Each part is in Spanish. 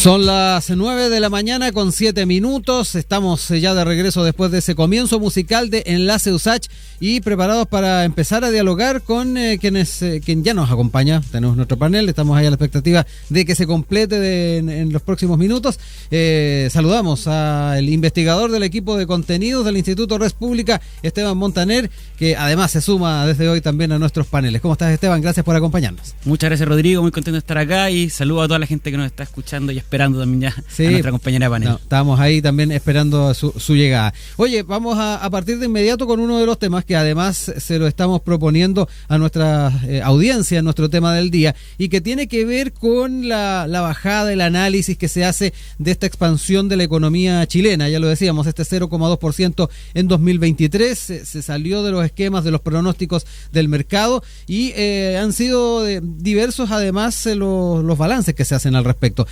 Son las 9 de la mañana con 7 minutos. Estamos ya de regreso después de ese comienzo musical de Enlace USACH y preparados para empezar a dialogar con quien ya nos acompaña. Tenemos nuestro panel, estamos ahí a la expectativa de que se complete en los próximos minutos. Saludamos al investigador del equipo de contenidos del Instituto Res Pública, Esteban Montaner, que además se suma desde hoy también a nuestros paneles. ¿Cómo estás, Esteban? Gracias por acompañarnos. Muchas gracias, Rodrigo. Muy contento de estar acá y saludo a toda la gente que nos está escuchando y esperando también ya a nuestra compañera de panel. Estábamos ahí también esperando su llegada. Oye, vamos a partir de inmediato con uno de los temas que además se lo estamos proponiendo a nuestra audiencia, nuestro tema del día, y que tiene que ver con la bajada, el análisis que se hace de esta expansión de la economía chilena. Ya lo decíamos, este 0,2% en 2023 se salió de los esquemas, de los pronósticos del mercado, y han sido diversos además los balances que se hacen al respecto.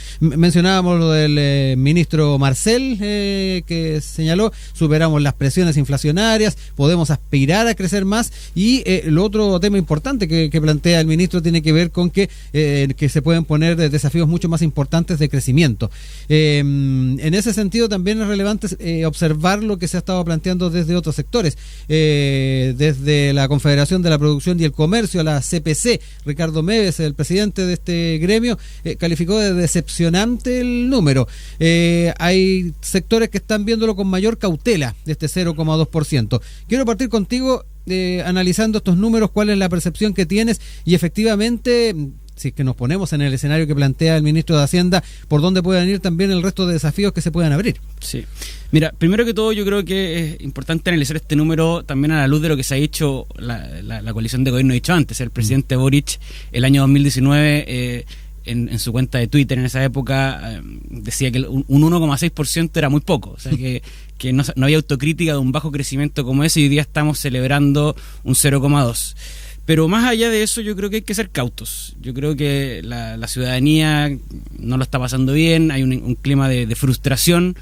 Mencionábamos lo del ministro Marcel, que señaló, superamos las presiones inflacionarias, podemos aspirar a crecer más, y el otro tema importante que plantea el ministro tiene que ver con que se pueden poner desafíos mucho más importantes de crecimiento. En ese sentido también es relevante observar lo que se ha estado planteando desde otros sectores, desde la Confederación de la Producción y el Comercio, la CPC. Ricardo Meves, el presidente de este gremio, calificó de decepcionante el número. Hay sectores que están viéndolo con mayor cautela, de este 0,2%. Quiero partir contigo analizando estos números, cuál es la percepción que tienes y efectivamente, si es que nos ponemos en el escenario que plantea el ministro de Hacienda, por dónde pueden ir también el resto de desafíos que se puedan abrir. Sí. Mira, primero que todo yo creo que es importante analizar este número también a la luz de lo que se ha hecho la coalición de gobierno ha dicho antes. El presidente Boric el año 2019 en su cuenta de Twitter en esa época decía que un 1,6% era muy poco, o sea que no había autocrítica de un bajo crecimiento como ese, y hoy día estamos celebrando un 0,2%. Pero más allá de eso, yo creo que hay que ser cautos. Yo creo que la ciudadanía no lo está pasando bien, hay un clima de frustración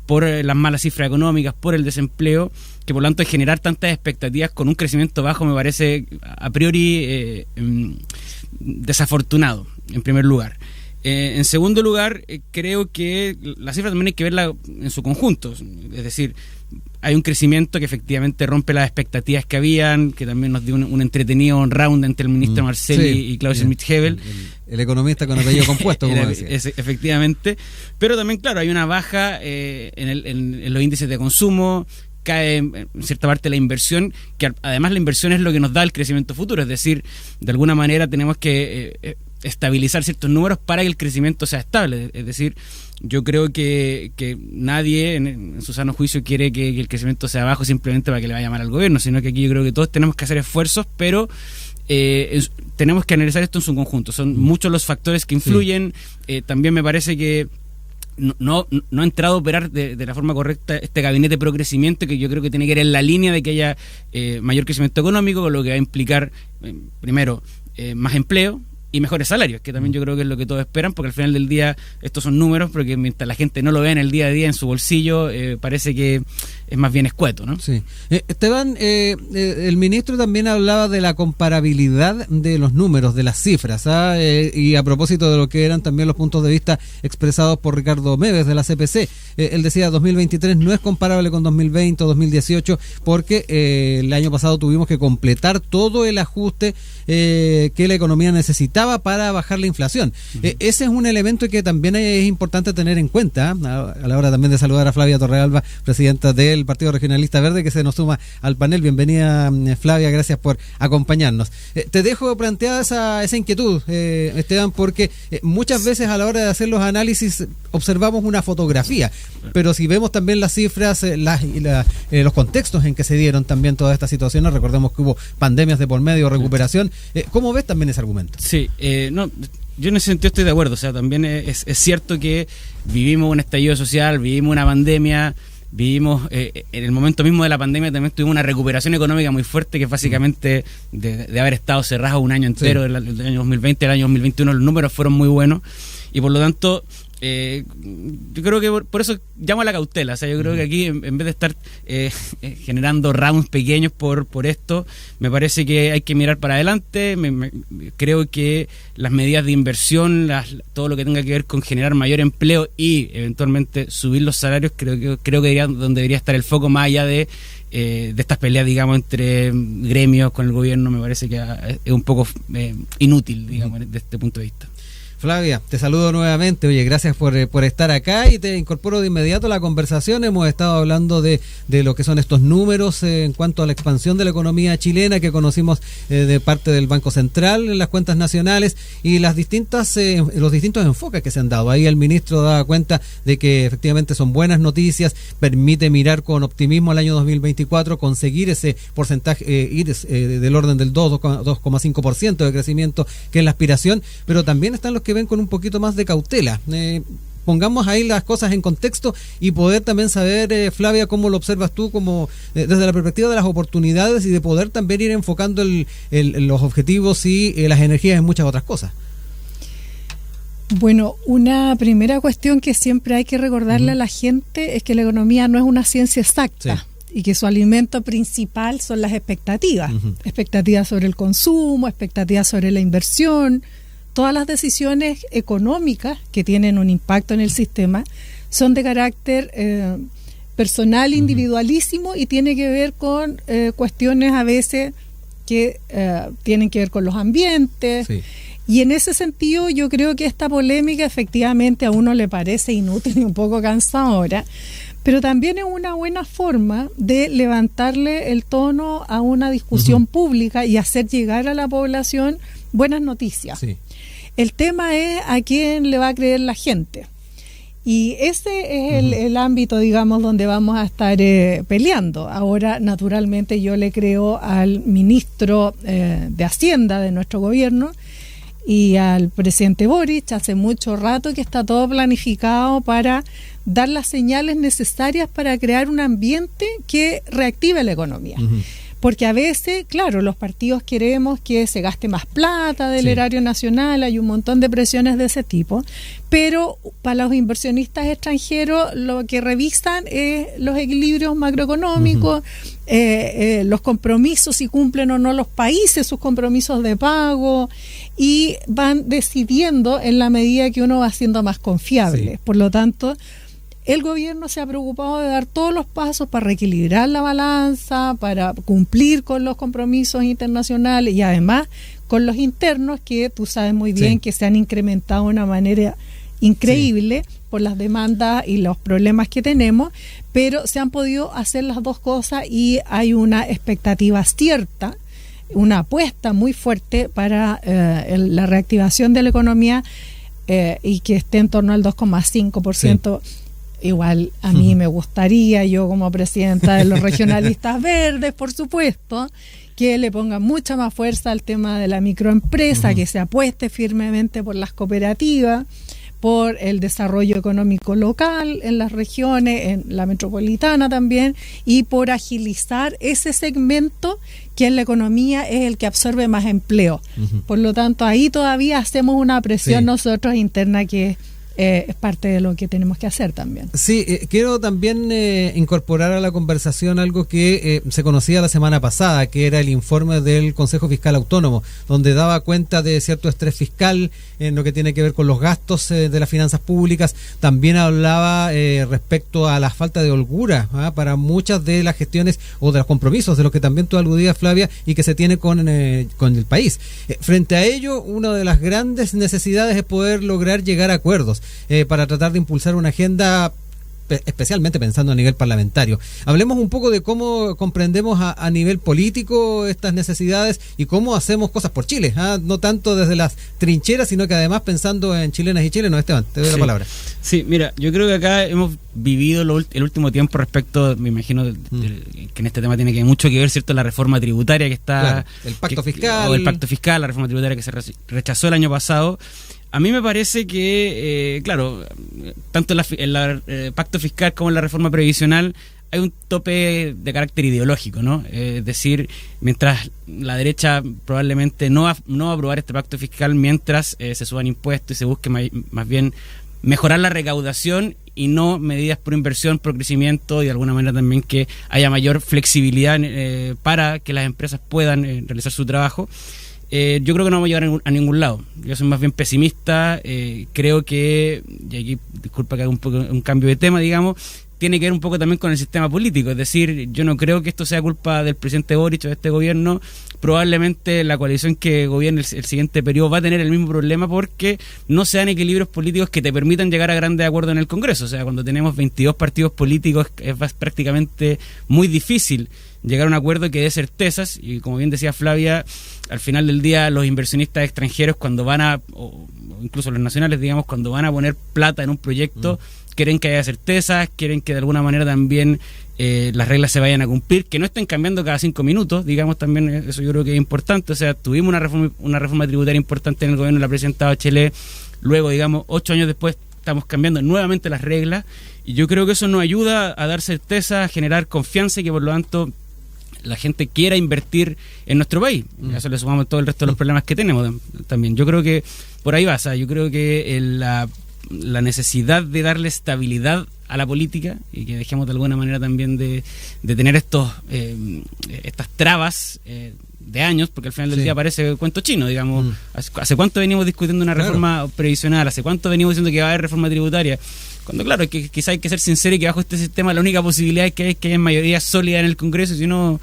por las malas cifras económicas, por el desempleo, que por lo tanto generar tantas expectativas con un crecimiento bajo me parece a priori desafortunado, en primer lugar. En segundo lugar, creo que la cifra también hay que verla en su conjunto, es decir, hay un crecimiento que efectivamente rompe las expectativas que habían, que también nos dio un entretenido round entre el ministro Marcel y Klaus Schmidt-Hebel. El economista con apellido compuesto, como decía. Efectivamente, pero también, claro, hay una baja en los índices de consumo, cae en cierta parte la inversión, que además la inversión es lo que nos da el crecimiento futuro, es decir, de alguna manera tenemos que estabilizar ciertos números para que el crecimiento sea estable, es decir, yo creo que nadie en su sano juicio quiere que el crecimiento sea bajo simplemente para que le vaya mal al gobierno, sino que aquí yo creo que todos tenemos que hacer esfuerzos, pero tenemos que analizar esto en su conjunto. Son muchos los factores que influyen. También me parece que no ha entrado a operar de la forma correcta este gabinete pro crecimiento, que yo creo que tiene que ir en la línea de que haya mayor crecimiento económico, con lo que va a implicar primero más empleo y mejores salarios, que también yo creo que es lo que todos esperan, porque al final del día estos son números, porque mientras la gente no lo vea en el día a día en su bolsillo, parece que es más bien escueto, ¿no? Sí. Esteban, el ministro también hablaba de la comparabilidad de los números, de las cifras, y a propósito de lo que eran también los puntos de vista expresados por Ricardo Meves de la CPC, él decía 2023 no es comparable con 2020 o 2018 porque el año pasado tuvimos que completar todo el ajuste que la economía necesitaba para bajar la inflación. Ese es un elemento que también es importante tener en cuenta, a la hora también de saludar a Flavia Torrealba, presidenta del Partido Regionalista Verde, que se nos suma al panel. Bienvenida, Flavia, gracias por acompañarnos. Te dejo planteada esa inquietud, Esteban, porque muchas veces a la hora de hacer los análisis observamos una fotografía, pero si vemos también las cifras, los contextos en que se dieron también todas estas situaciones, recordemos que hubo pandemias de por medio, recuperación. ¿Cómo ves también ese argumento? Sí, yo en ese sentido estoy de acuerdo. O sea, también es cierto que vivimos un estallido social, vivimos una pandemia, vivimos en el momento mismo de la pandemia también tuvimos una recuperación económica muy fuerte, que básicamente de haber estado cerrado un año entero, del año 2020 al año 2021 los números fueron muy buenos, y por lo tanto yo creo que por eso llamo a la cautela. O sea, yo creo que aquí en vez de estar generando rounds pequeños por esto, me parece que hay que mirar para adelante. Creo que las medidas de inversión, todo lo que tenga que ver con generar mayor empleo y eventualmente subir los salarios, creo que donde debería estar el foco, más allá de estas peleas, digamos, entre gremios con el gobierno. Me parece que es un poco inútil, digamos, desde este punto de vista. Flavia, te saludo nuevamente. Oye, gracias por estar acá y te incorporo de inmediato a la conversación. Hemos estado hablando de lo que son estos números en cuanto a la expansión de la economía chilena que conocimos de parte del Banco Central en las cuentas nacionales y los distintos enfoques que se han dado. Ahí el ministro daba cuenta de que efectivamente son buenas noticias, permite mirar con optimismo al año 2024, conseguir ese porcentaje, ir del orden del 2,5% de crecimiento, que es la aspiración, pero también están los que ven con un poquito más de cautela. Pongamos ahí las cosas en contexto y poder también saber, Flavia, cómo lo observas tú como desde la perspectiva de las oportunidades y de poder también ir enfocando los objetivos y las energías en muchas otras cosas. Bueno, una primera cuestión que siempre hay que recordarle a la gente es que la economía no es una ciencia exacta. Sí. Y que su alimento principal son las expectativas. Expectativas sobre el consumo, expectativas sobre la inversión. Todas las decisiones económicas que tienen un impacto en el sistema son de carácter personal, individualísimo, y tiene que ver con cuestiones a veces que tienen que ver con los ambientes. Sí. Y en ese sentido yo creo que esta polémica efectivamente a uno le parece inútil y un poco cansadora, pero también es una buena forma de levantarle el tono a una discusión pública y hacer llegar a la población buenas noticias. Sí. El tema es a quién le va a creer la gente. Y ese es el ámbito, digamos, donde vamos a estar peleando. Ahora, naturalmente, yo le creo al ministro de Hacienda de nuestro gobierno y al presidente Boric. Hace mucho rato que está todo planificado para dar las señales necesarias para crear un ambiente que reactive la economía. Porque a veces, claro, los partidos queremos que se gaste más plata del erario nacional, hay un montón de presiones de ese tipo, pero para los inversionistas extranjeros lo que revisan es los equilibrios macroeconómicos, los compromisos, si cumplen o no los países sus compromisos de pago, y van decidiendo en la medida que uno va siendo más confiable. Sí. Por lo tanto, el gobierno se ha preocupado de dar todos los pasos para reequilibrar la balanza, para cumplir con los compromisos internacionales y además con los internos, que tú sabes muy bien que se han incrementado de una manera increíble por las demandas y los problemas que tenemos, pero se han podido hacer las dos cosas y hay una expectativa cierta, una apuesta muy fuerte para la reactivación de la economía y que esté en torno al 2,5%. Sí. Igual a mí me gustaría, yo como presidenta de los regionalistas verdes, por supuesto, que le ponga mucha más fuerza al tema de la microempresa, que se apueste firmemente por las cooperativas, por el desarrollo económico local en las regiones, en la metropolitana también, y por agilizar ese segmento que en la economía es el que absorbe más empleo. Por lo tanto, ahí todavía hacemos una presión nosotros interna que es parte de lo que tenemos que hacer también. Sí, quiero también incorporar a la conversación algo que se conocía la semana pasada, que era el informe del Consejo Fiscal Autónomo, donde daba cuenta de cierto estrés fiscal en lo que tiene que ver con los gastos de las finanzas públicas. También hablaba respecto a la falta de holgura para muchas de las gestiones o de los compromisos de los que también tú aludías, Flavia, y que se tiene con el país. Frente a ello, una de las grandes necesidades es poder lograr llegar a acuerdos para tratar de impulsar una agenda, especialmente pensando a nivel parlamentario. Hablemos un poco de cómo comprendemos a nivel político estas necesidades y cómo hacemos cosas por Chile, no tanto desde las trincheras, sino que además pensando en chilenas y chilenos. Esteban, te doy la palabra. Sí, mira, yo creo que acá hemos vivido el último tiempo respecto, me imagino que en este tema tiene mucho que ver, ¿cierto?, la reforma tributaria que está... Claro, el pacto fiscal. O el pacto fiscal, la reforma tributaria que se rechazó el año pasado. A mí me parece que, claro, tanto en el pacto fiscal como en la reforma previsional hay un tope de carácter ideológico, ¿no? Es decir, mientras la derecha probablemente no va a aprobar este pacto fiscal mientras se suban impuestos y se busque más bien mejorar la recaudación y no medidas pro inversión, pro crecimiento, y de alguna manera también que haya mayor flexibilidad para que las empresas puedan realizar su trabajo. Yo creo que no vamos a llegar a ningún lado. Yo soy más bien pesimista. Creo que, y aquí disculpa que haga un cambio de tema, digamos, tiene que ver un poco también con el sistema político. Es decir, yo no creo que esto sea culpa del presidente Boric o de este gobierno. Probablemente la coalición que gobierne el siguiente periodo va a tener el mismo problema porque no se dan equilibrios políticos que te permitan llegar a grandes acuerdos en el Congreso. O sea, cuando tenemos 22 partidos políticos es prácticamente muy difícil llegar a un acuerdo que dé certezas, y como bien decía Flavia, al final del día los inversionistas extranjeros cuando van o incluso los nacionales, digamos, cuando van a poner plata en un proyecto, quieren que haya certezas, quieren que de alguna manera también las reglas se vayan a cumplir, que no estén cambiando cada 5 minutos, digamos, también eso yo creo que es importante. O sea, tuvimos una reforma tributaria importante en el gobierno de la presidenta Bachelet, luego, digamos, 8 años después estamos cambiando nuevamente las reglas, y yo creo que eso nos ayuda a dar certeza, a generar confianza y que por lo tanto la gente quiera invertir en nuestro país. A eso le sumamos todo el resto de los problemas que tenemos también. Yo creo que por ahí va. O sea, yo creo que la necesidad de darle estabilidad a la política y que dejemos de alguna manera también de tener estas trabas de años, porque al final del día parece cuento chino, digamos. ¿Hace cuánto venimos discutiendo una reforma previsional? ¿Hace cuánto venimos diciendo que va a haber reforma tributaria? Cuando claro, es que quizá hay que ser sincero y que bajo este sistema la única posibilidad es que haya mayoría sólida en el Congreso, y si no,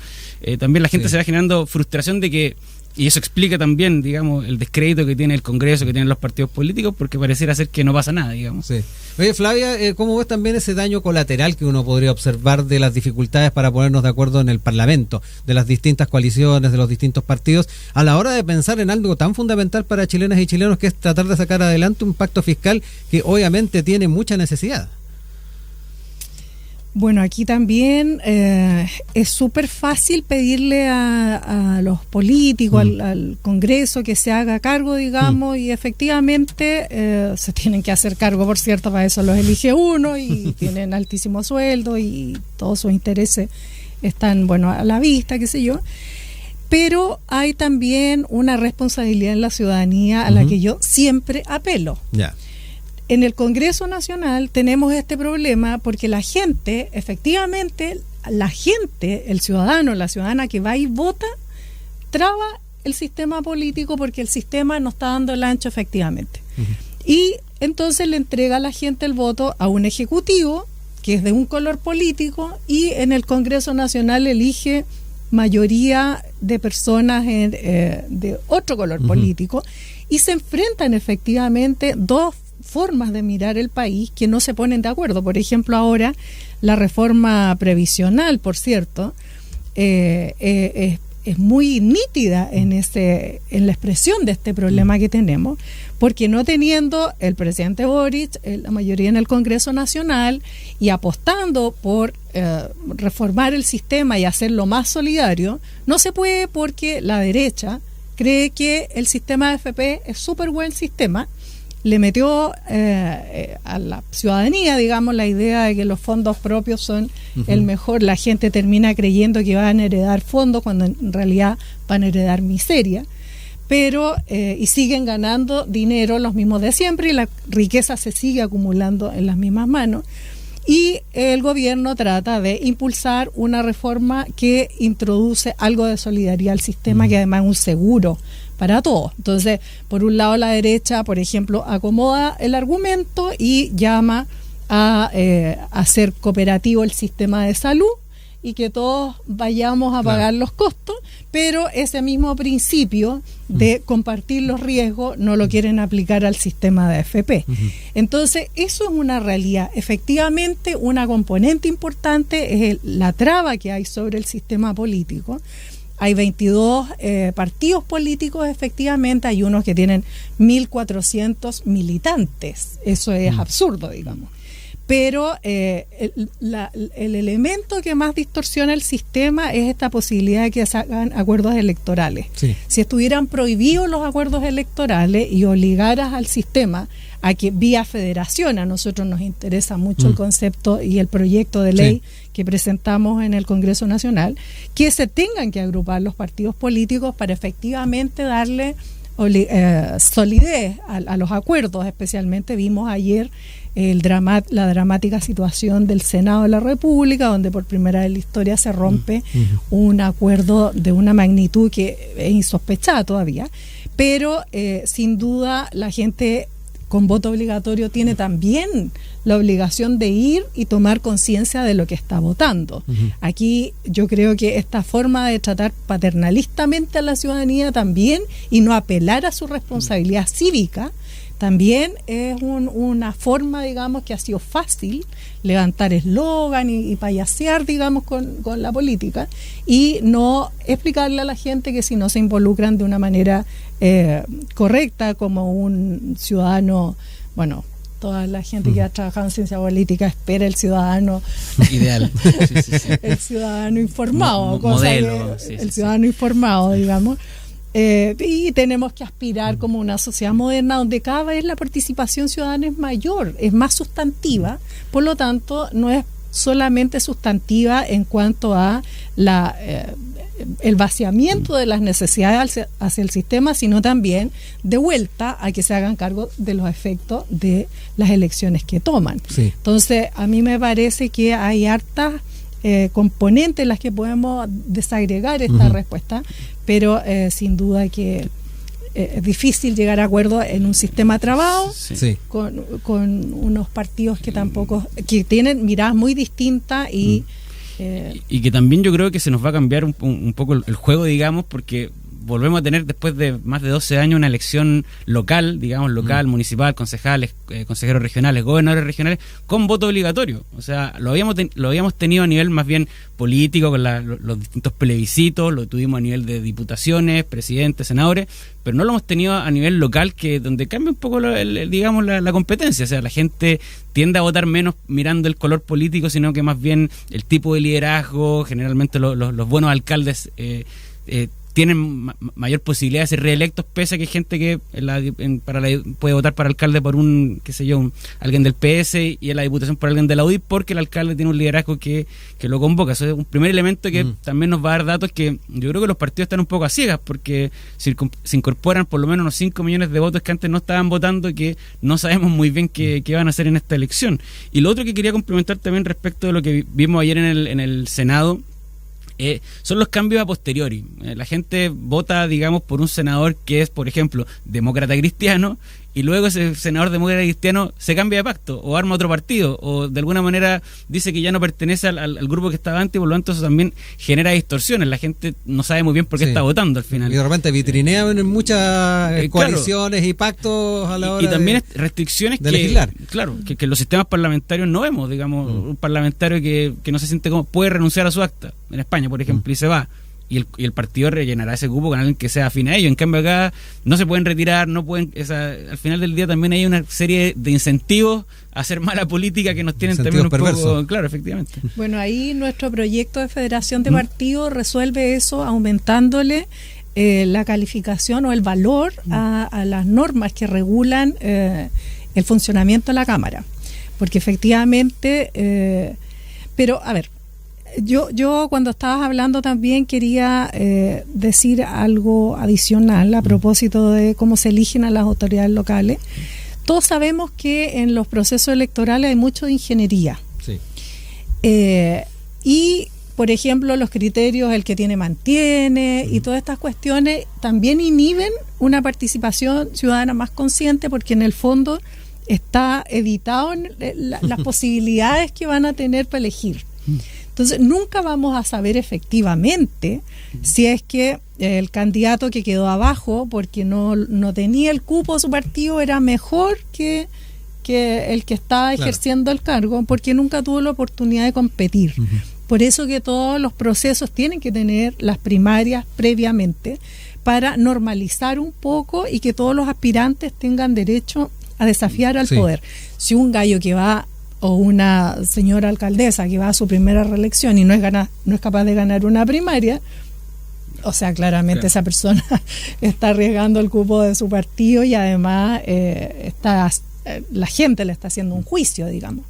también la gente se va generando frustración de que, y eso explica también, digamos, el descrédito que tiene el Congreso, que tienen los partidos políticos, porque pareciera ser que no pasa nada, digamos. Sí. Oye, Flavia, ¿cómo ves también ese daño colateral que uno podría observar de las dificultades para ponernos de acuerdo en el Parlamento, de las distintas coaliciones, de los distintos partidos, a la hora de pensar en algo tan fundamental para chilenas y chilenos, que es tratar de sacar adelante un pacto fiscal que obviamente tiene mucha necesidad? Bueno, aquí también es súper fácil pedirle a los políticos, al Congreso, que se haga cargo, digamos, y efectivamente se tienen que hacer cargo, por cierto, para eso los elige uno y tienen altísimo sueldo y todos sus intereses están, bueno, a la vista, qué sé yo. Pero hay también una responsabilidad en la ciudadanía a la que yo siempre apelo. Ya. En el Congreso Nacional tenemos este problema porque la gente, efectivamente, el ciudadano, la ciudadana que va y vota, traba el sistema político porque el sistema no está dando el ancho efectivamente. Y entonces le entrega a la gente el voto a un ejecutivo que es de un color político, y en el Congreso Nacional elige mayoría de personas de otro color político, y se enfrentan efectivamente dos formas de mirar el país que no se ponen de acuerdo. Por ejemplo, ahora la reforma previsional, por cierto, es muy nítida en la expresión de este problema que tenemos, porque no teniendo el presidente Boric la mayoría en el Congreso Nacional y apostando por reformar el sistema y hacerlo más solidario, no se puede, porque la derecha cree que el sistema de AFP es súper buen sistema. Le metió a la ciudadanía, digamos, la idea de que los fondos propios son el mejor. La gente termina creyendo que van a heredar fondos cuando en realidad van a heredar miseria. Pero, y siguen ganando dinero los mismos de siempre, y la riqueza se sigue acumulando en las mismas manos. Y el gobierno trata de impulsar una reforma que introduce algo de solidaridad al sistema, que además es un seguro para todos. Entonces, por un lado, la derecha, por ejemplo, acomoda el argumento y llama a hacer cooperativo el sistema de salud y que todos vayamos a pagar los costos, pero ese mismo principio de compartir los riesgos no lo quieren aplicar al sistema de AFP. Entonces, eso es una realidad. Efectivamente, una componente importante es la traba que hay sobre el sistema político. Hay 22 partidos políticos, efectivamente, hay unos que tienen 1.400 militantes. Eso es absurdo, digamos. Pero el elemento que más distorsiona el sistema es esta posibilidad de que se hagan acuerdos electorales. Sí. Si estuvieran prohibidos los acuerdos electorales y obligaras al sistema a que vía federación, a nosotros nos interesa mucho el concepto y el proyecto de ley que presentamos en el Congreso Nacional, que se tengan que agrupar los partidos políticos para efectivamente darle solidez a los acuerdos. Especialmente vimos ayer la dramática situación del Senado de la República, donde por primera vez en la historia se rompe un acuerdo de una magnitud que es insospechada todavía, pero sin duda la gente con voto obligatorio tiene también la obligación de ir y tomar conciencia de lo que está votando. Aquí yo creo que esta forma de tratar paternalistamente a la ciudadanía también y no apelar a su responsabilidad cívica también es una forma, digamos, que ha sido fácil levantar eslogan y payasear, digamos, con la política, y no explicarle a la gente que si no se involucran de una manera correcta como un ciudadano, bueno, toda la gente que ha trabajado en ciencia política espera el ciudadano ideal, el ciudadano informado, modelo, el ciudadano informado, digamos. Y tenemos que aspirar como una sociedad moderna donde cada vez la participación ciudadana es mayor, es más sustantiva, por lo tanto no es solamente sustantiva en cuanto a el vaciamiento de las necesidades hacia el sistema, sino también de vuelta a que se hagan cargo de los efectos de las elecciones que toman. Sí. Entonces, a mí me parece que hay hartas componentes en las que podemos desagregar esta respuesta, pero sin duda que es difícil llegar a acuerdo en un sistema trabado, con unos partidos que que tienen miradas muy distintas y que también yo creo que se nos va a cambiar un poco el juego, digamos, porque volvemos a tener después de más de 12 años una elección local, digamos, municipal, concejales, consejeros regionales, gobernadores regionales, con voto obligatorio. O sea, lo habíamos tenido a nivel más bien político, con los distintos plebiscitos, lo tuvimos a nivel de diputaciones, presidentes, senadores, pero no lo hemos tenido a nivel local, donde cambia un poco digamos la competencia. O sea, la gente tiende a votar menos mirando el color político, sino que más bien el tipo de liderazgo. Generalmente los buenos alcaldes tienen mayor posibilidad de ser reelectos, pese a que hay gente que puede votar para alcalde por alguien del PS, y en la diputación por alguien de la UDI, porque el alcalde tiene un liderazgo que lo convoca. Eso es un primer elemento que también nos va a dar datos que yo creo que los partidos están un poco a ciegas, porque se incorporan por lo menos unos 5 millones de votos que antes no estaban votando y que no sabemos muy bien qué van a hacer en esta elección. Y lo otro que quería complementar también respecto de lo que vimos ayer en el Senado, son los cambios a posteriori. La gente vota, digamos, por un senador que es, por ejemplo, demócrata cristiano, y luego ese senador demócrata cristiano se cambia de pacto o arma otro partido, o de alguna manera dice que ya no pertenece al grupo que estaba antes, y por lo tanto eso también genera distorsiones. La gente no sabe muy bien por qué está votando al final. Y de repente vitrinean en muchas coaliciones y pactos a la hora y también restricciones de legislar. Claro, que los sistemas parlamentarios no vemos, digamos, un parlamentario que no se siente como puede renunciar a su acta, en España, por ejemplo, y se va. Y el partido rellenará ese cupo con alguien que sea afín a ello. En cambio acá no se pueden retirar, al final del día también hay una serie de incentivos a hacer mala política que nos tienen también un poco, claro, efectivamente. Bueno, ahí nuestro proyecto de federación de partidos resuelve eso, aumentándole la calificación o el valor a las normas que regulan el funcionamiento de la Cámara, porque efectivamente pero a ver, Yo cuando estabas hablando también quería decir algo adicional a propósito de cómo se eligen a las autoridades locales. Todos sabemos que en los procesos electorales hay mucho de ingeniería. Sí. Y, por ejemplo, los criterios, el que tiene mantiene, y todas estas cuestiones también inhiben una participación ciudadana más consciente, porque en el fondo está evitado las posibilidades que van a tener para elegir. Entonces, nunca vamos a saber efectivamente si es que el candidato que quedó abajo porque no tenía el cupo de su partido era mejor que el que estaba ejerciendo el cargo, porque nunca tuvo la oportunidad de competir. Por eso que todos los procesos tienen que tener las primarias previamente, para normalizar un poco y que todos los aspirantes tengan derecho a desafiar al poder. Si un gallo que va, o una señora alcaldesa que va a su primera reelección y no es capaz de ganar una primaria, o sea, claramente esa persona está arriesgando el cupo de su partido, y además la gente le está haciendo un juicio, digamos.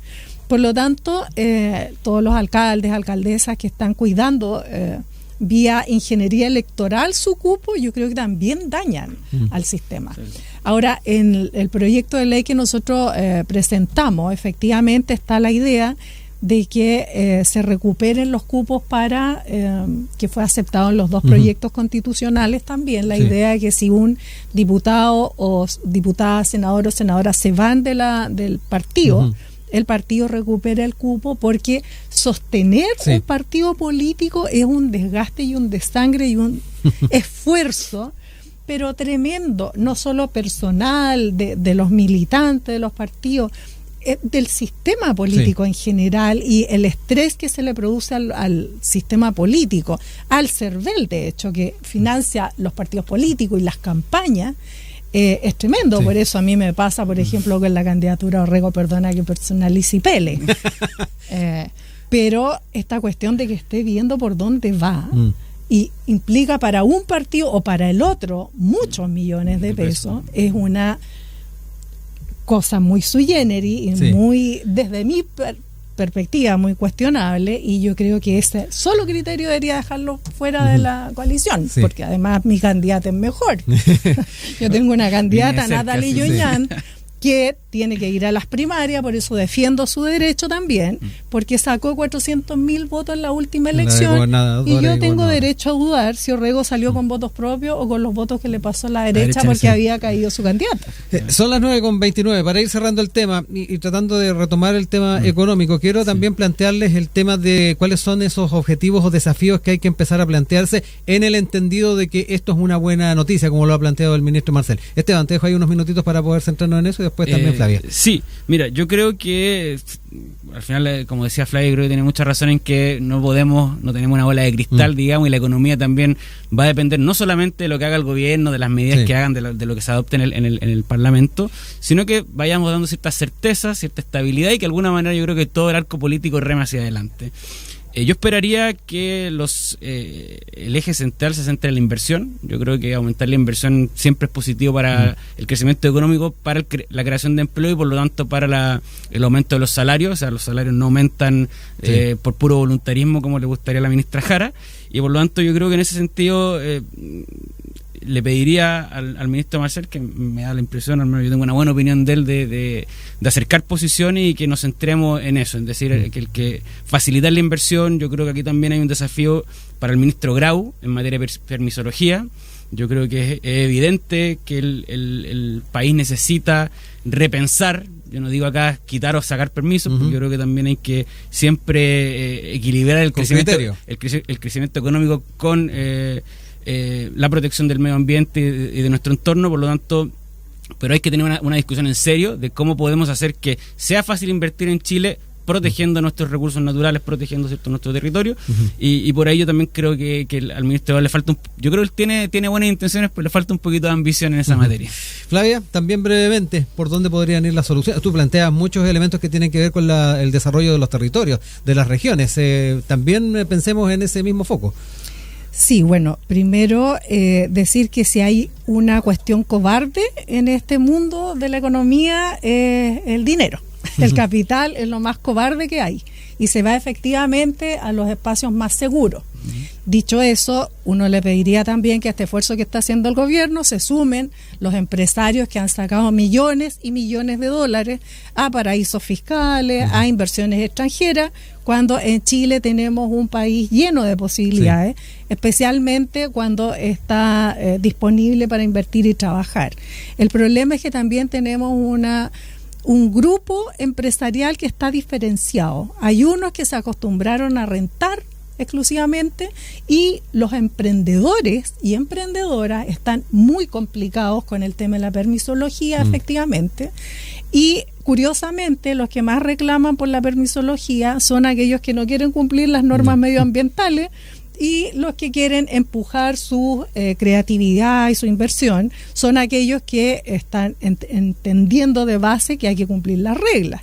Por lo tanto, todos los alcaldes, alcaldesas que están cuidando vía ingeniería electoral su cupo, yo creo que también dañan al sistema. Ahora, en el proyecto de ley que nosotros presentamos, efectivamente está la idea de que se recuperen los cupos para, que fue aceptado en los dos proyectos constitucionales también, la idea de que si un diputado o diputada, senador o senadora se van del partido, el partido recupera el cupo, porque sostener un partido político es un desgaste y un desangre y un esfuerzo, pero tremendo, no solo personal, de los militantes de los partidos, del sistema político en general, y el estrés que se le produce al sistema político, al CERVEL, de hecho, que financia los partidos políticos y las campañas, es tremendo. Por eso a mí me pasa, por ejemplo, con la candidatura Orrego, perdona que personalice y pele. Pero esta cuestión de que esté viendo por dónde va, y implica para un partido o para el otro muchos millones de pesos, es una cosa muy sui generis y muy, desde mi perspectiva, muy cuestionable, y yo creo que ese solo criterio debería dejarlo fuera de la coalición, porque además mi candidata es mejor. Yo tengo una candidata, Natalie Lloñán, que tiene que ir a las primarias, por eso defiendo su derecho también, porque sacó 400.000 votos en la última elección, y yo tengo derecho a dudar si Orrego salió con votos propios o con los votos que le pasó a la derecha porque había caído su candidata. Son las 9:29, para ir cerrando el tema y tratando de retomar el tema económico, quiero también plantearles el tema de cuáles son esos objetivos o desafíos que hay que empezar a plantearse, en el entendido de que esto es una buena noticia, como lo ha planteado el ministro Marcel. Esteban, te dejo ahí unos minutitos para poder centrarnos en eso, y después también Flavia. Sí, mira, yo creo que al final, como decía Flavia, creo que tiene mucha razón en que no tenemos una bola de cristal, digamos, y la economía también va a depender no solamente de lo que haga el gobierno, de las medidas que hagan, de lo que se adopte en el Parlamento, sino que vayamos dando cierta certeza, cierta estabilidad, y que de alguna manera yo creo que todo el arco político reme hacia adelante. Yo esperaría que el eje central se centre en la inversión. Yo creo que aumentar la inversión siempre es positivo para el crecimiento económico, para la creación de empleo y por lo tanto para el aumento de los salarios. O sea, los salarios no aumentan por puro voluntarismo, como le gustaría a la ministra Jara, y por lo tanto yo creo que en ese sentido le pediría al ministro Marcel, que me da la impresión, al menos yo tengo una buena opinión de él, de acercar posiciones y que nos centremos en eso, es decir, que facilitar la inversión. Yo creo que aquí también hay un desafío para el ministro Grau en materia de permisología. Yo creo que es evidente que el país necesita repensar, yo no digo acá quitar o sacar permisos, porque yo creo que también hay que siempre equilibrar el crecimiento económico con la protección del medio ambiente y de nuestro entorno. Por lo tanto, pero hay que tener una discusión en serio de cómo podemos hacer que sea fácil invertir en Chile, protegiendo nuestros recursos naturales, protegiendo, ¿cierto?, nuestro territorio, y por ahí yo también creo que al ministro le falta yo creo que él tiene buenas intenciones, pero le falta un poquito de ambición en esa materia. Flavia, también brevemente, ¿por dónde podrían ir las soluciones? Tú planteas muchos elementos que tienen que ver con el desarrollo de los territorios, de las regiones. También pensemos en ese mismo foco. Sí, bueno, primero decir que si hay una cuestión cobarde en este mundo de la economía, el dinero. El capital es lo más cobarde que hay y se va efectivamente a los espacios más seguros. Dicho eso, uno le pediría también que a este esfuerzo que está haciendo el gobierno se sumen los empresarios que han sacado millones y millones de dólares a paraísos fiscales, a inversiones extranjeras, cuando en Chile tenemos un país lleno de posibilidades, especialmente cuando está disponible para invertir y trabajar. El problema es que también tenemos un grupo empresarial que está diferenciado. Hay unos que se acostumbraron a rentar exclusivamente, y los emprendedores y emprendedoras están muy complicados con el tema de la permisología, efectivamente, y curiosamente los que más reclaman por la permisología son aquellos que no quieren cumplir las normas medioambientales, y los que quieren empujar su creatividad y su inversión son aquellos que están entendiendo de base que hay que cumplir las reglas.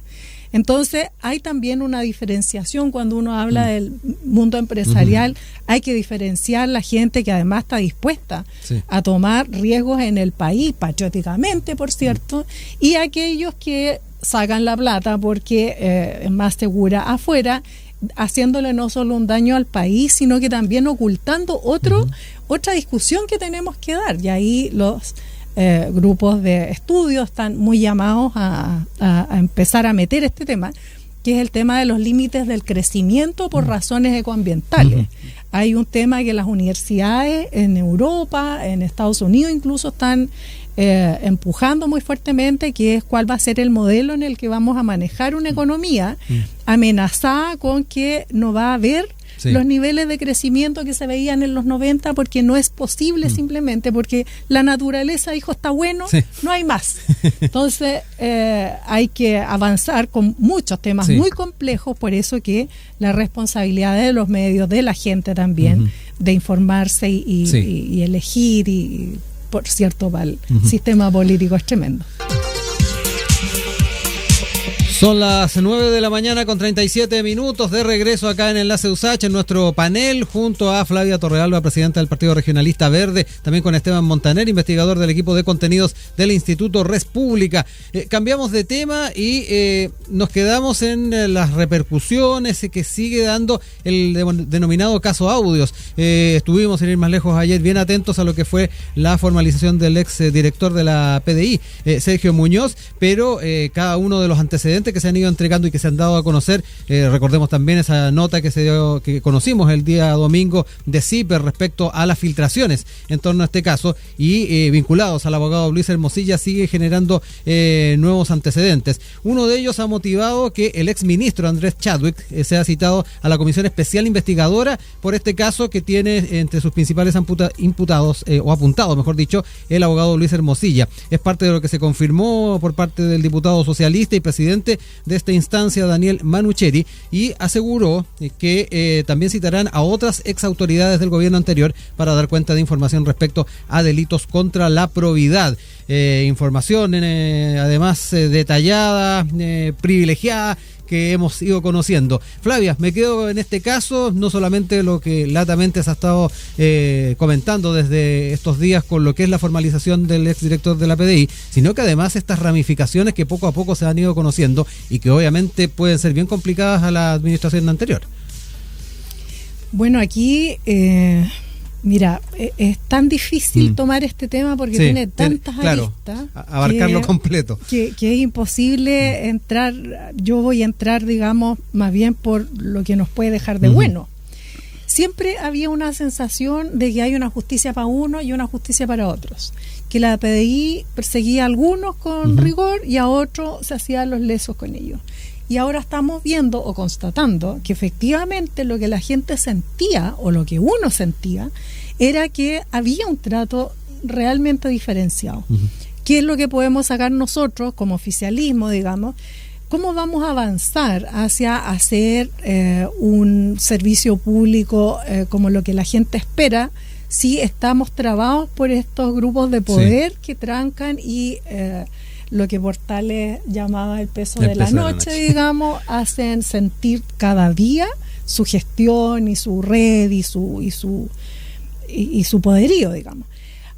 Entonces hay también una diferenciación cuando uno habla del mundo empresarial. Hay que diferenciar la gente que además está dispuesta a tomar riesgos en el país, patrióticamente por cierto, y aquellos que sacan la plata porque es más segura afuera, haciéndole no solo un daño al país, sino que también ocultando otra discusión que tenemos que dar. Y ahí los grupos de estudio están muy llamados a empezar a meter este tema, que es el tema de los límites del crecimiento por razones ecoambientales. Hay un tema que las universidades en Europa, en Estados Unidos incluso, están empujando muy fuertemente, que es cuál va a ser el modelo en el que vamos a manejar una economía amenazada con que no va a haber los niveles de crecimiento que se veían en los 90, porque no es posible, simplemente porque la naturaleza dijo está bueno, no hay más. Entonces hay que avanzar con muchos temas muy complejos, por eso que la responsabilidad de los medios, de la gente también, de informarse y elegir, y por cierto, para el sistema político es tremendo. Son las 9 de la mañana con 37 minutos, de regreso acá en Enlace USACH, en nuestro panel, junto a Flavia Torrealba, presidenta del Partido Regionalista Verde, también con Esteban Montaner, investigador del equipo de contenidos del Instituto Res Pública. Cambiamos de tema y nos quedamos en las repercusiones que sigue dando el denominado caso Audios. Estuvimos, sin ir más lejos, ayer bien atentos a lo que fue la formalización del ex director de la PDI, Sergio Muñoz, pero cada uno de los antecedentes que se han ido entregando y que se han dado a conocer, recordemos también esa nota que conocimos el día domingo de CIPER respecto a las filtraciones en torno a este caso, y vinculados al abogado Luis Hermosilla, sigue generando nuevos antecedentes. Uno de ellos ha motivado que el ex ministro Andrés Chadwick sea citado a la Comisión Especial Investigadora por este caso, que tiene entre sus principales imputados, o apuntados, mejor dicho, el abogado Luis Hermosilla. Es parte de lo que se confirmó por parte del diputado socialista y presidente de esta instancia, Daniel Manucheri, y aseguró que también citarán a otras ex autoridades del gobierno anterior para dar cuenta de información respecto a delitos contra la probidad. Información además detallada, privilegiada, que hemos ido conociendo. Flavia, me quedo en este caso, no solamente lo que latamente se ha estado comentando desde estos días con lo que es la formalización del exdirector de la PDI, sino que además estas ramificaciones que poco a poco se han ido conociendo y que obviamente pueden ser bien complicadas a la administración anterior. Bueno, aquí... Mira, es tan difícil tomar este tema porque tiene tantas aristas, abarcarlo completo, que es imposible entrar. Yo voy a entrar, digamos, más bien por lo que nos puede dejar de bueno. Siempre había una sensación de que hay una justicia para uno y una justicia para otros, que la PDI perseguía a algunos con rigor y a otros se hacían los lesos con ellos. Y ahora estamos viendo o constatando que efectivamente lo que la gente sentía, o lo que uno sentía, era que había un trato realmente diferenciado. ¿Qué es lo que podemos sacar nosotros como oficialismo, digamos? ¿Cómo vamos a avanzar hacia hacer un servicio público como lo que la gente espera, si estamos trabados por estos grupos de poder que trancan y... lo que Portales llamaba el peso de la noche, digamos, hacen sentir cada día su gestión y su red y su poderío, digamos.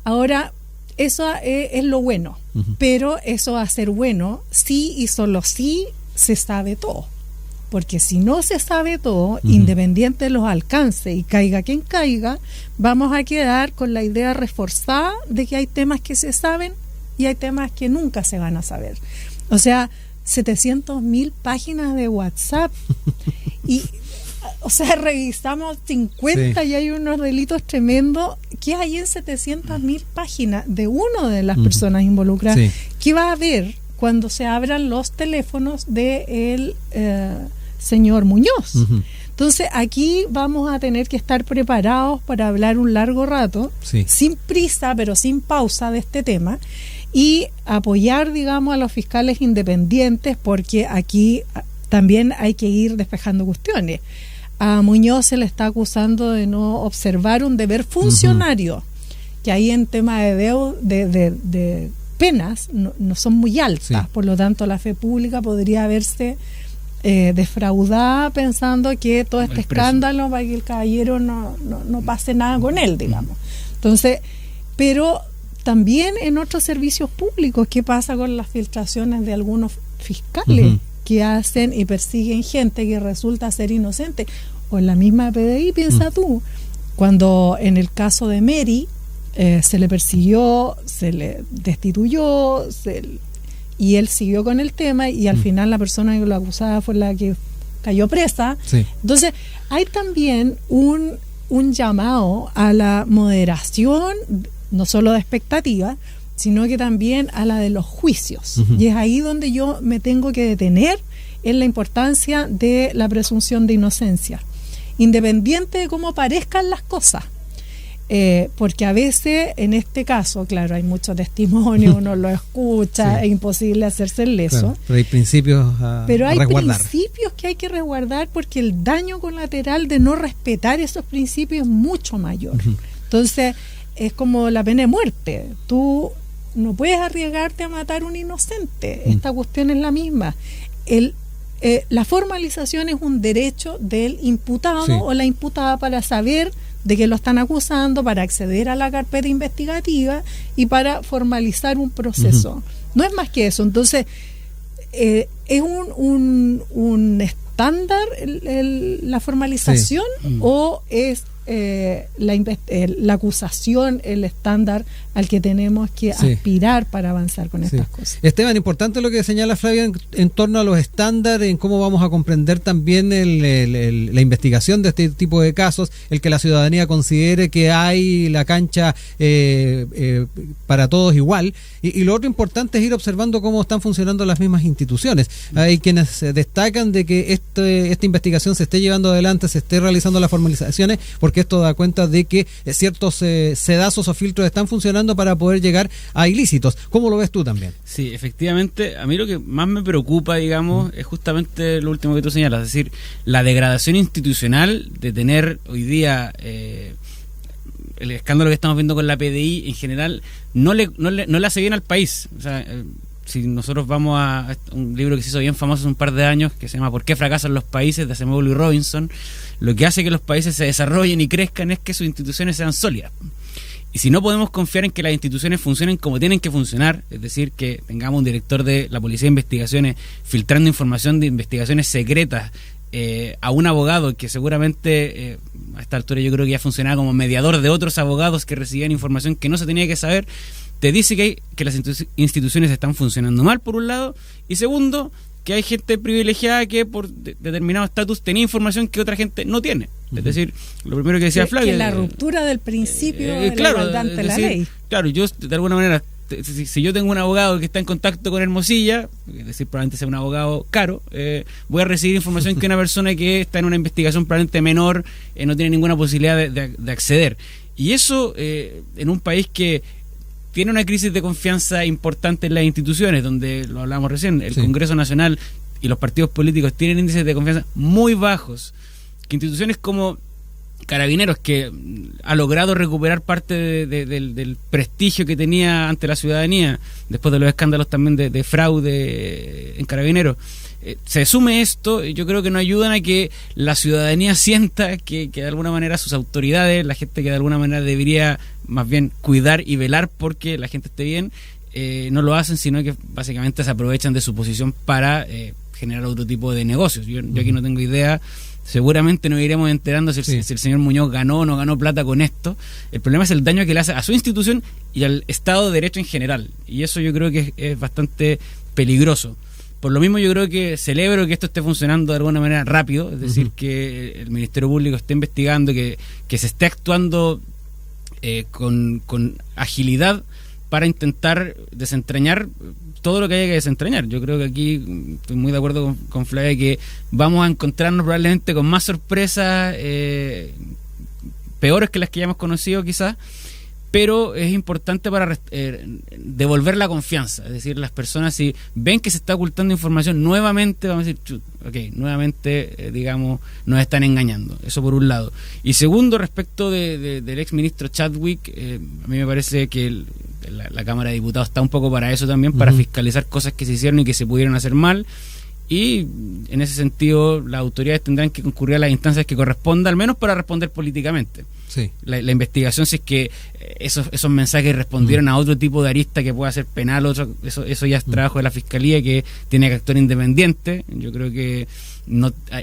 Ahora, eso es lo bueno, pero eso va a ser bueno si y solo si se sabe todo. Porque si no se sabe todo, independiente de los alcances y caiga quien caiga, vamos a quedar con la idea reforzada de que hay temas que se saben y hay temas que nunca se van a saber. O sea, 700.000 páginas de WhatsApp y, o sea, revisamos 50 y hay unos delitos tremendos. ¿Qué hay en 700.000 páginas de una de las personas involucradas? ¿Qué va a haber cuando se abran los teléfonos del señor Muñoz? Entonces aquí vamos a tener que estar preparados para hablar un largo rato, sin prisa pero sin pausa, de este tema, y apoyar, digamos, a los fiscales independientes, porque aquí también hay que ir despejando cuestiones. A Muñoz se le está acusando de no observar un deber funcionario, que ahí en tema de penas no son muy altas, por lo tanto la fe pública podría verse defraudada pensando que todo este escándalo para que el caballero no pase nada con él, digamos. Entonces, pero también en otros servicios públicos, ¿qué pasa con las filtraciones de algunos fiscales que hacen y persiguen gente que resulta ser inocente. O en la misma PDI, piensa tú, cuando en el caso de Mary se le persiguió, se le destituyó, y él siguió con el tema y al final la persona que lo acusaba fue la que cayó presa. Sí. Entonces hay también un llamado a la moderación, no solo de expectativas, sino que también a la de los juicios. Y es ahí donde yo me tengo que detener en la importancia de la presunción de inocencia, independiente de cómo parezcan las cosas. Porque a veces, en este caso, claro, hay mucho testimonio, uno lo escucha, sí, es imposible hacerse el leso. Claro, pero hay principios a resguardar. Principios que hay que resguardar porque el daño colateral de no respetar esos principios es mucho mayor. Entonces, es como la pena de muerte. Tú no puedes arriesgarte a matar a un inocente. Esta cuestión es la misma. La formalización es un derecho del imputado, sí, o la imputada para saber de que lo están acusando, para acceder a la carpeta investigativa y para formalizar un proceso. No es más que eso. Entonces, ¿es un estándar la formalización, sí, o es la acusación el estándar al que tenemos que, sí, aspirar para avanzar con, sí, estas cosas? Esteban, importante lo que señala Flavia en torno a los estándares, en cómo vamos a comprender también la investigación de este tipo de casos, el que la ciudadanía considere que hay la cancha para todos igual, y lo otro importante es ir observando cómo están funcionando las mismas instituciones. Hay quienes destacan de que esta investigación se esté llevando adelante, se esté realizando las formalizaciones, porque esto da cuenta de que ciertos sedazos o filtros están funcionando para poder llegar a ilícitos. ¿Cómo lo ves tú también? Sí, efectivamente, a mí lo que más me preocupa, digamos, es justamente lo último que tú señalas, es decir, la degradación institucional de tener hoy día el escándalo que estamos viendo con la PDI en general no le hace bien al país. O sea, si nosotros vamos a un libro que se hizo bien famoso hace un par de años, que se llama ¿Por qué fracasan los países?, de Acemoglu y Robinson, lo que hace que los países se desarrollen y crezcan es que sus instituciones sean sólidas. Y si no podemos confiar en que las instituciones funcionen como tienen que funcionar, es decir, que tengamos un director de la Policía de Investigaciones filtrando información de investigaciones secretas a un abogado que seguramente a esta altura yo creo que ya funcionaba como mediador de otros abogados que recibían información que no se tenía que saber, te dice que las instituciones están funcionando mal, por un lado, y segundo, que hay gente privilegiada que por determinado estatus tenía información que otra gente no tiene. Es decir, lo primero que decía Flavia... Que la ruptura del principio de la igualdad ante la ley. Claro, yo de alguna manera, si yo tengo un abogado que está en contacto con Hermosilla, es decir, probablemente sea un abogado caro, voy a recibir información que una persona que está en una investigación probablemente menor no tiene ninguna posibilidad de acceder. Y eso en un país que tiene una crisis de confianza importante en las instituciones, donde lo hablábamos recién, el, sí, Congreso Nacional y los partidos políticos tienen índices de confianza muy bajos, que instituciones como Carabineros, que ha logrado recuperar parte del prestigio que tenía ante la ciudadanía después de los escándalos también de fraude en Carabineros, se sume esto, yo creo que no ayudan a que la ciudadanía sienta que de alguna manera sus autoridades, la gente que de alguna manera debería más bien cuidar y velar porque la gente esté bien, no lo hacen, sino que básicamente se aprovechan de su posición para generar otro tipo de negocios. Yo aquí no tengo idea, seguramente nos iremos enterando si el señor Muñoz ganó o no ganó plata con esto. El problema es el daño que le hace a su institución y al Estado de Derecho en general, y eso yo creo que es bastante peligroso. Por lo mismo yo creo que celebro que esto esté funcionando de alguna manera rápido, es decir, que el Ministerio Público esté investigando, que se esté actuando con agilidad para intentar desentrañar todo lo que haya que desentrañar. Yo creo que aquí estoy muy de acuerdo con Flavia, que vamos a encontrarnos probablemente con más sorpresas peores que las que ya hemos conocido quizás, pero es importante para devolver la confianza. Es decir, las personas, si ven que se está ocultando información, nuevamente vamos a decir, nuevamente, digamos, nos están engañando. Eso por un lado. Y segundo, respecto del ex ministro Chadwick, a mí me parece que la Cámara de Diputados está un poco para eso también, para fiscalizar cosas que se hicieron y que se pudieron hacer mal. Y en ese sentido, las autoridades tendrán que concurrir a las instancias que correspondan, al menos para responder políticamente. la investigación, si es que esos mensajes respondieron a otro tipo de arista que pueda ser penal, eso ya es trabajo de la Fiscalía, que tiene que actuar independiente. Yo creo que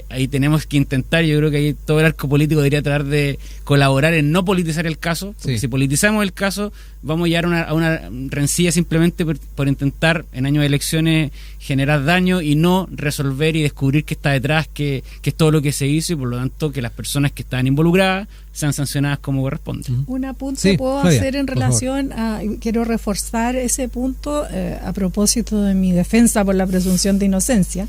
ahí tenemos que intentar, yo creo que ahí todo el arco político debería tratar de colaborar en no politizar el caso, porque si politizamos el caso vamos a llegar a una rencilla simplemente por intentar en años de elecciones generar daño y no resolver y descubrir qué está detrás, que es todo lo que se hizo, y por lo tanto que las personas que estaban involucradas sean sancionadas como corresponde. Un apunte puedo hacer en relación a, quiero reforzar ese punto a propósito de mi defensa por la presunción de inocencia,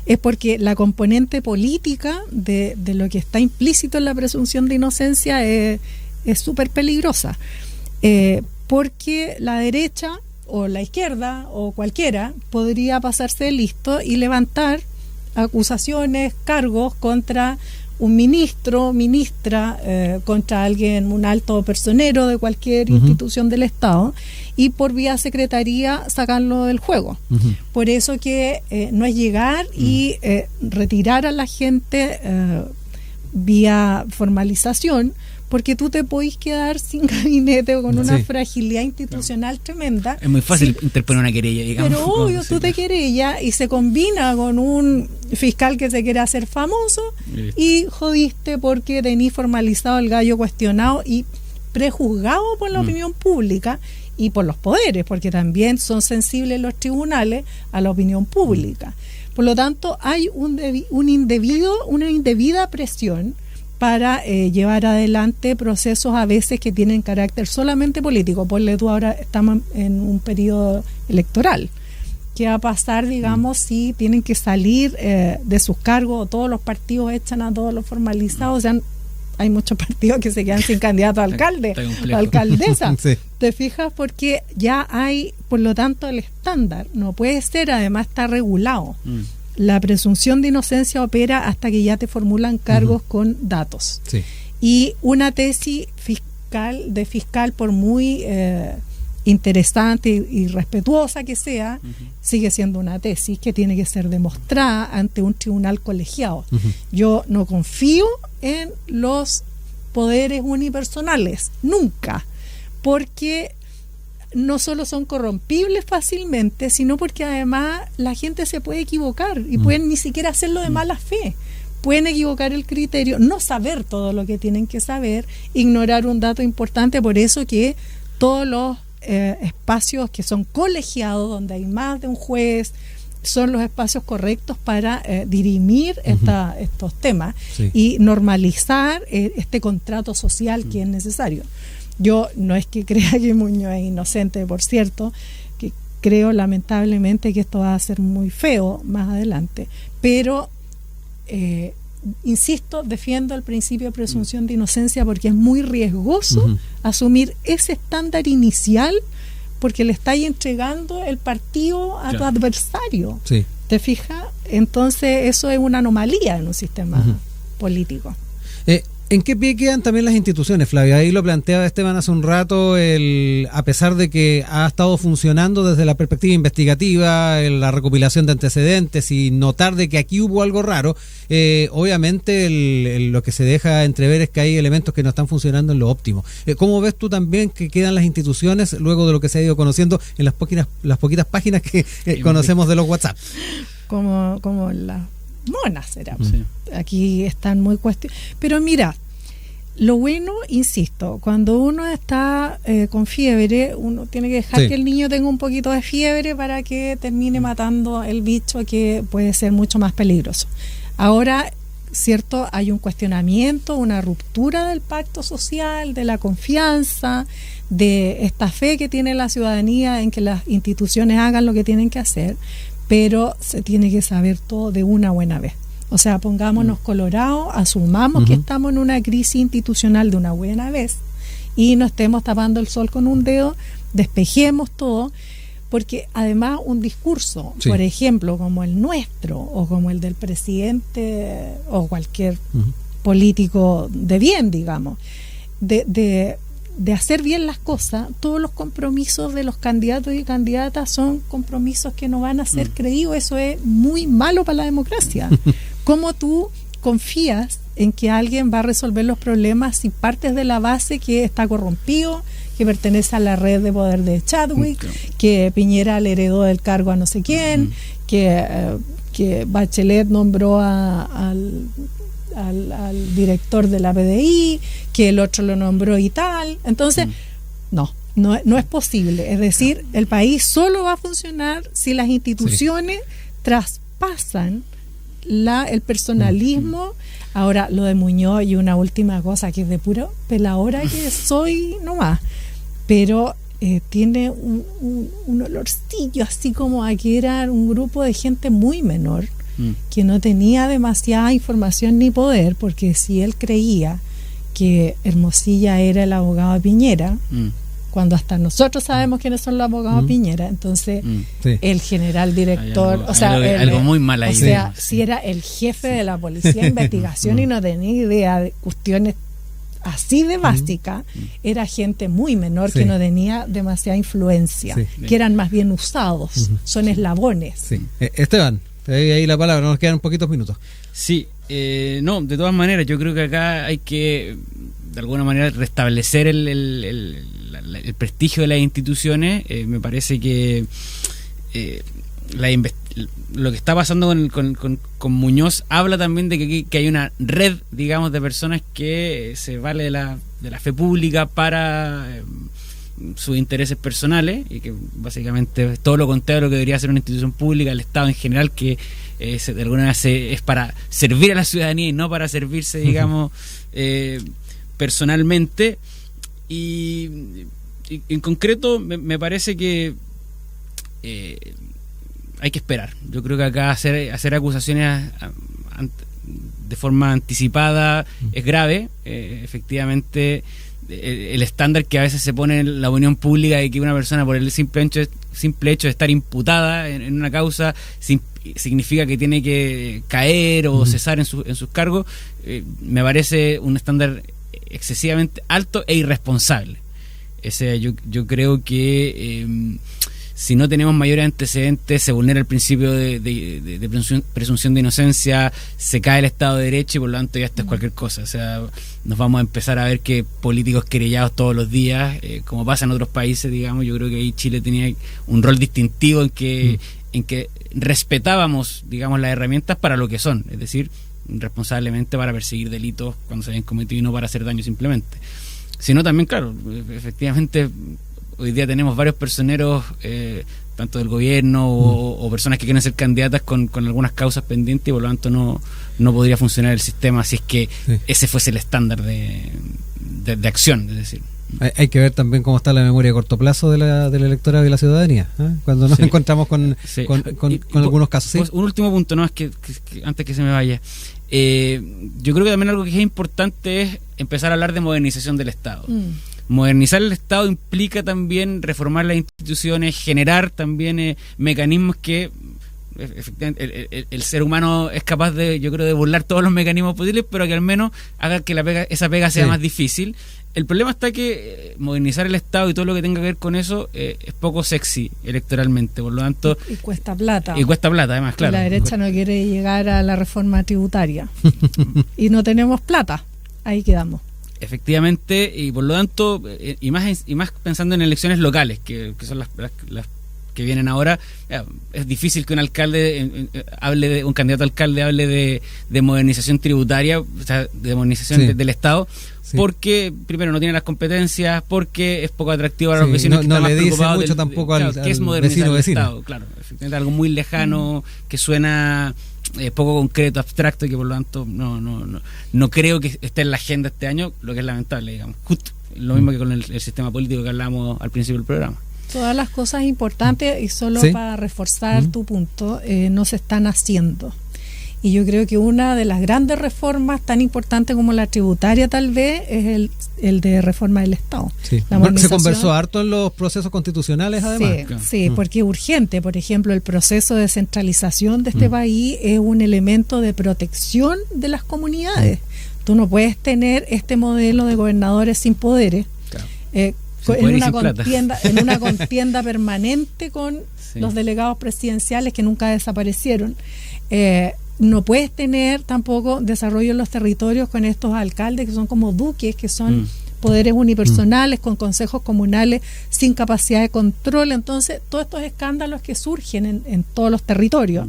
es porque la componente política de lo que está implícito en la presunción de inocencia es súper peligrosa, porque la derecha o la izquierda o cualquiera podría pasarse de listo y levantar acusaciones, cargos contra un ministro, ministra, contra alguien, un alto personero de cualquier institución del Estado, y por vía secretaría sacarlo del juego. Por eso que no es llegar y retirar a la gente vía formalización, porque tú te podés quedar sin gabinete o con una fragilidad institucional tremenda. Es muy fácil interponer una querella, digamos. Pero obvio, tú te querellas y se combina con un fiscal que se quiere hacer famoso y jodiste porque tenís formalizado el gallo cuestionado y prejuzgado por la opinión pública y por los poderes, porque también son sensibles los tribunales a la opinión pública. Por lo tanto, hay una indebida presión para llevar adelante procesos a veces que tienen carácter solamente político. Ponle tú, ahora estamos en un periodo electoral. ¿Qué va a pasar, digamos, si tienen que salir de sus cargos o todos los partidos echan a todos los formalizados? O sea, hay muchos partidos que se quedan sin candidato a alcalde o alcaldesa. ¿Te fijas? Porque ya hay, por lo tanto, el estándar no puede ser, además está regulado. La presunción de inocencia opera hasta que ya te formulan cargos con datos. Y una tesis fiscal, por muy interesante y respetuosa que sea, sigue siendo una tesis que tiene que ser demostrada ante un tribunal colegiado. Yo no confío en los poderes unipersonales, nunca, porque no solo son corrompibles fácilmente, sino porque además la gente se puede equivocar y pueden ni siquiera hacerlo de mala fe. Pueden equivocar el criterio, no saber todo lo que tienen que saber, ignorar un dato importante. Por eso que todos los espacios que son colegiados, donde hay más de un juez, son los espacios correctos para dirimir estos temas y normalizar este contrato social que es necesario. Yo no es que crea que Muñoz es inocente, por cierto, que creo lamentablemente que esto va a ser muy feo más adelante, pero insisto, defiendo el principio de presunción de inocencia porque es muy riesgoso asumir ese estándar inicial, porque le estáis entregando el partido a tu adversario. ¿Te fijas? Entonces eso es una anomalía en un sistema político. ¿En qué pie quedan también las instituciones, Flavia? Ahí lo planteaba Esteban hace un rato, a pesar de que ha estado funcionando desde la perspectiva investigativa, la recopilación de antecedentes y notar de que aquí hubo algo raro, obviamente lo que se deja entrever es que hay elementos que no están funcionando en lo óptimo. ¿Cómo ves tú también que quedan las instituciones luego de lo que se ha ido conociendo en las poquitas páginas que conocemos de los WhatsApp? Como las monas será. Aquí están muy cuestionadas. Pero mira, lo bueno, insisto, cuando uno está con fiebre, uno tiene que dejar que el niño tenga un poquito de fiebre para que termine matando el bicho, que puede ser mucho más peligroso. Ahora, cierto, hay un cuestionamiento, una ruptura del pacto social, de la confianza, de esta fe que tiene la ciudadanía en que las instituciones hagan lo que tienen que hacer, pero se tiene que saber todo de una buena vez. O sea, pongámonos colorados, asumamos que estamos en una crisis institucional de una buena vez y no estemos tapando el sol con un dedo, despejemos todo, porque además un discurso, por ejemplo, como el nuestro o como el del presidente o cualquier político de bien, digamos, de hacer bien las cosas, todos los compromisos de los candidatos y candidatas son compromisos que no van a ser creídos. Eso es muy malo para la democracia. ¿Cómo tú confías en que alguien va a resolver los problemas si partes de la base que está corrompido, que pertenece a la red de poder de Chadwick, que Piñera le heredó del cargo a no sé quién, que Bachelet nombró al director de la PDI, que el otro lo nombró y tal. Entonces, no es posible. Es decir, el país solo va a funcionar si las instituciones traspasan el personalismo. Ahora, lo de Muñoz, y una última cosa que es de puro peladora que soy nomás, pero tiene un olorcillo así como a que era un grupo de gente muy menor, que no tenía demasiada información ni poder, porque si él creía que Hermosilla era el abogado de Piñera, cuando hasta nosotros sabemos quiénes son los abogados de Piñera, entonces el general director, algo muy mal ahí. O sea, si era el jefe de la policía de investigación y no tenía idea de cuestiones así de básica, era gente muy menor que no tenía demasiada influencia, que eran más bien usados, son eslabones. Esteban, te doy ahí la palabra, nos quedan poquitos minutos. Sí, no, de todas maneras, yo creo que acá hay que, de alguna manera, restablecer el prestigio de las instituciones. Me parece que lo que está pasando con Muñoz habla también de que hay una red, digamos, de personas que se vale de la fe pública para sus intereses personales, y que básicamente es todo lo contrario a lo que debería ser una institución pública, el Estado en general, que de alguna manera es para servir a la ciudadanía y no para servirse, digamos, personalmente. Y en concreto me parece que hay que esperar. Yo creo que acá hacer acusaciones de forma anticipada es grave. Efectivamente, el estándar que a veces se pone en la opinión pública de que una persona, por el simple hecho de estar imputada en una causa, significa que tiene que caer o cesar en sus cargos, me parece un estándar excesivamente alto e irresponsable. Yo creo que si no tenemos mayores antecedentes, se vulnera el principio de presunción de inocencia, se cae el Estado de Derecho y por lo tanto ya esto es cualquier cosa. O sea, nos vamos a empezar a ver que políticos querellados todos los días, como pasa en otros países, digamos. Yo creo que ahí Chile tenía un rol distintivo en que respetábamos, digamos, las herramientas para lo que son, es decir, responsablemente para perseguir delitos cuando se hayan cometido y no para hacer daño simplemente. Sino también, claro, efectivamente, hoy día tenemos varios personeros, tanto del gobierno o personas que quieren ser candidatas con algunas causas pendientes, y por lo tanto no podría funcionar el sistema si es que ese fuese el estándar de acción, es decir. Hay que ver también cómo está la memoria a corto plazo del electorado y la ciudadanía, cuando nos encontramos con algunos casos. ¿Sí? Pues un último punto, no es que antes que se me vaya. Yo creo que también algo que es importante es empezar a hablar de modernización del Estado. Modernizar el Estado implica también reformar las instituciones, generar también mecanismos que efectivamente el ser humano es capaz de, yo creo, de burlar todos los mecanismos posibles, pero que al menos haga que esa pega sea más difícil. El problema está que modernizar el Estado y todo lo que tenga que ver con eso es poco sexy electoralmente, por lo tanto... Y cuesta plata. Y cuesta plata, además, claro. La derecha no quiere llegar a la reforma tributaria. Y no tenemos plata. Ahí quedamos. Efectivamente, y por lo tanto, y más pensando en elecciones locales, que son las que vienen ahora, es difícil que un alcalde un candidato a alcalde hable de modernización tributaria, o sea, de modernización del Estado, porque primero no tiene las competencias, porque es poco atractivo a los vecinos, que no están más le dice preocupados mucho tampoco al que es modernizar el vecino. Estado, claro, efectivamente algo muy lejano, que suena poco concreto, abstracto, y que por lo tanto no creo que esté en la agenda este año, lo que es lamentable, digamos. Justo lo mismo que con el sistema político que hablábamos al principio del programa. Todas las cosas importantes, y solo para reforzar tu punto, no se están haciendo. Y yo creo que una de las grandes reformas, tan importantes como la tributaria tal vez, es el de reforma del Estado. Se conversó harto en los procesos constitucionales, además. Sí, porque es urgente. Por ejemplo, el proceso de centralización de este país es un elemento de protección de las comunidades. Tú no puedes tener este modelo de gobernadores sin poderes, en una contienda permanente con los delegados presidenciales que nunca desaparecieron. no puedes tener tampoco desarrollo en los territorios con estos alcaldes que son como duques, que son poderes unipersonales, con consejos comunales sin capacidad de control. Entonces, todos estos escándalos que surgen en todos los territorios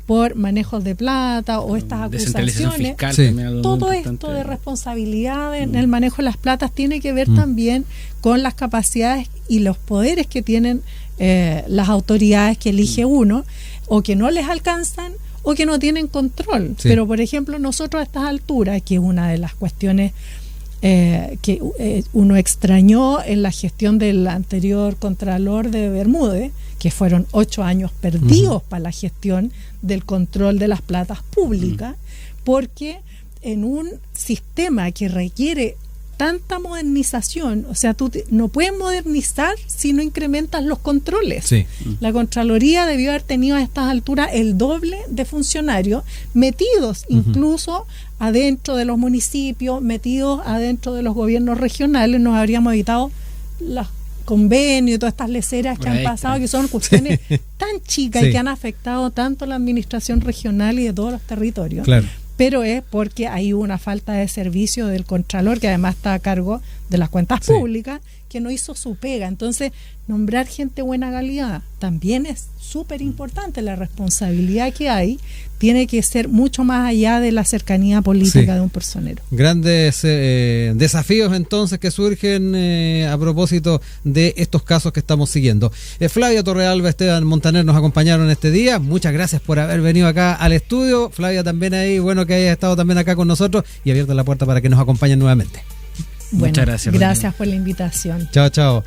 por manejos de plata o estas acusaciones, fiscal, todo esto de responsabilidad en el manejo de las platas tiene que ver también con las capacidades y los poderes que tienen las autoridades que elige uno, o que no les alcanzan o que no tienen control. Pero, por ejemplo, nosotros a estas alturas, que es una de las cuestiones que uno extrañó en la gestión del anterior Contralor de Bermúdez, que fueron 8 años perdidos para la gestión del control de las platas públicas, porque en un sistema que requiere tanta modernización, o sea, tú no puedes modernizar si no incrementas los controles. La Contraloría debió haber tenido a estas alturas el doble de funcionarios metidos incluso adentro de los municipios, metidos adentro de los gobiernos regionales. Nos habríamos evitado los convenios y todas estas leceras que han pasado, que son cuestiones tan chicas y que han afectado tanto a la administración regional y de todos los territorios. Pero es porque hay una falta de servicio del Contralor, que además está a cargo de las cuentas públicas, que no hizo su pega. Entonces, nombrar gente de buena calidad también es súper importante. La responsabilidad que hay tiene que ser mucho más allá de la cercanía política de un personero. Grandes desafíos entonces que surgen a propósito de estos casos que estamos siguiendo. Flavia Torrealba, Esteban Montaner nos acompañaron este día. Muchas gracias por haber venido acá al estudio. Flavia, también ahí, bueno que hayas estado también acá con nosotros y abierta la puerta para que nos acompañen nuevamente. Bueno, muchas gracias por la invitación. Chao, chao.